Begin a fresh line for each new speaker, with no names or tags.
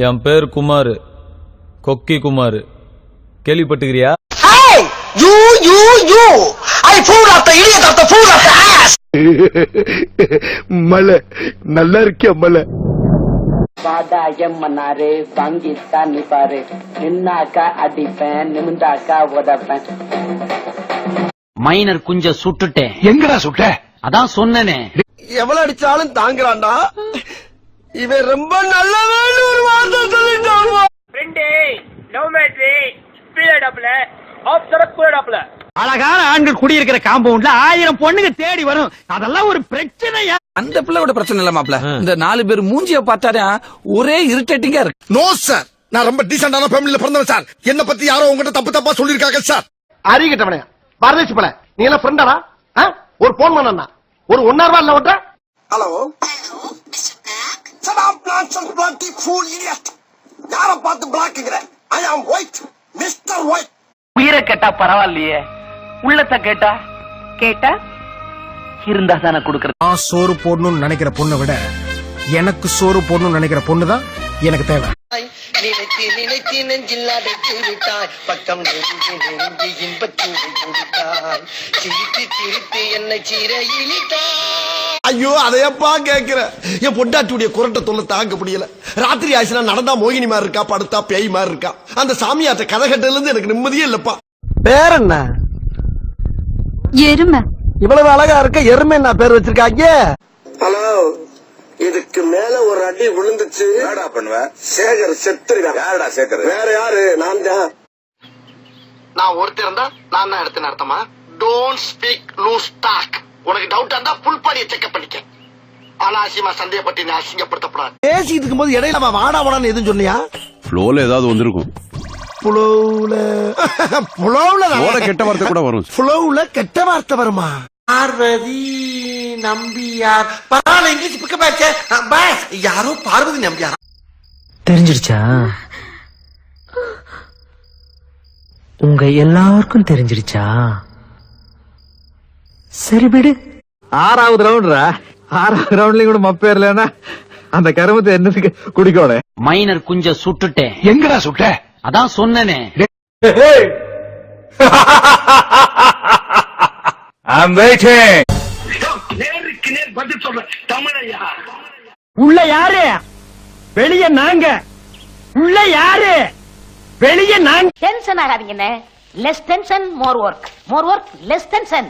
என் பேர் குமார், கொக்கி குமார். கேள்விப்பட்டுக்கிறியா?
மலை நல்லா இருக்கியா மலை?
வாடாயம்மனாரே வாங்கித்தா நிப்பாரு, நின்னாக்கா அடிப்பேன், நிமிந்தாக்கா உதப்பேன்.
மைனர் குஞ்ச சுட்டுட்டேன்.
எங்கடா சுட்ட?
அதான் சொன்னனே.
எவ்வளவு அடிச்சாலும் தாங்குறான்டா இவன். ரொம்ப நல்லவன் ஒரு வார்த்தை சொல்லிட்டான்.
அழகான ஆண்கள் குடியிருக்கிற காம்பவுண்ட்ல 1000 பொண்ணுங்க தேடி வரும். அதெல்லாம் ஒரு பிரச்சனையா?
அந்த பிள்ளையோட பிரச்சனை இல்ல மாப்ள. இந்த 4 பேர் மூஞ்சிய பார்த்தாலே ஒரே இரிட்டேட்டிங்கா இருக்கு.
நோ சார், நான் ரொம்ப டீசென்டான ஃபேமிலில பிறந்தவன் சார். என்ன பத்தி யாரோ உங்ககிட்ட தப்பு தப்பா சொல்லிருக்காங்க சார்.
அறிகிட்டவனே பரதேசி பல, நீ எல்லாம் ஃப்ரெண்டாடா? ஒரு போன் பண்ணா ஒரு 1 hour இல்ல ஓட்ட.
ஹலோ சட் அப் நான்சென்ஸ் பிளாட்டி ஃபூல் இடியட். யார பார்த்து பிளாக்குங்கற? ஐ அம் ஒயிட், மிஸ்டர் ஒயிட்.
உயிரை கேட்டா பரவாயில்லையே, உள்ளத்தை கேட்டா இருந்தா தானே கொடுக்கறது.
நான் சோறு போடணும்னு நினைக்கிற பொண்ணை விட எனக்கு சோறு போடணும்னு நினைக்கிற பொண்ணு தான் எனக்கு தேவை.
நினைத்து நினைத்து நெஞ்சில் அடைத்து விட்டாய், பக்கம் நெருங்கி நெருங்கி இன்பச்சூடு கொடுத்தாய், சிரித்து சிரித்து என்னை சீரையிலிட்டாய். ஐயோ அதையப்பா கேக்குற. என் பொண்டாட்டியுடைய குரட்டை தொல்லை தாங்க முடியல. ராத்திரி ஆயிடுச்சுனா நடந்தா மோகினி மாதிரி இருக்கா, படுத்தா பேய் மாதிரி இருக்கா. அந்த சாமியாட்ட கதை கட்டல இருந்து எனக்கு நிம்மதியே இல்லப்பா. பேர் என்ன?
எருமை.
இவ்வளவு அழகா இருக்க எருமை என்ன பேர் வச்சிருக்காங்க? ஹலோ, இதுக்கு மேல ஒரு அடி விழுந்துச்சு என்னடா பண்ணுவ? சேகர் செத்துருவேன். யாரடா சேகர்? வேற யாரு? நான் தான். நான் ஒருத்தர் இருந்தா நான் தான் எடுத்து நடத்தமா. Don't speak loose talk. உனக்கு டவுட் இருந்தா புல் பாடியை செக்அப் பண்ணிக்க. அனாவசியமா சந்தேகப்பட்டு நீ அசிங்கப்படுத்தப்படாது. பேசிட்டு இருக்கும்போது இடையில வாடா வாடான்னு எதுவும் சொன்னியா?
ஃப்ளோல ஏதாவது வந்திருக்கும்.
புலவுல
கெட்ட வார்த்தை கூட வரும்.
புலவுல கெட்ட வார்த்தை வருமா? பார்வதி நம்பியார். பரவாயில்ல, இங்கிலீஷ் பிக்கப் ஆச்சே. பாஸ், யாரோ பார்வதி நம்பியார்.
தெரிஞ்சிருச்சா? உங்க எல்லாருக்கும் தெரிஞ்சிருச்சா? சரி விடு.
6வது ரவுண்ட்ரா. 6வது ரவுண்ட்லயும் கூட மப்பேர்லன்னா அந்த கருமத்தை என்னத்துக்கு குடிக்கோட?
மைனர் குஞ்ச சுட்டுட்டேன்.
எங்கடா சுட்ட?
அதான் சொன்னனே.
I'm waiting.
நேருக்கு நேர் பதில் சொல்ற தமிழையா?
உள்ள யாரு? வெளிய நாங்க. உள்ள யாரு? வெளிய நாங்க.
டென்ஷன் ஆகாதீங்கண்ணே. Less tension more work, more work less tension.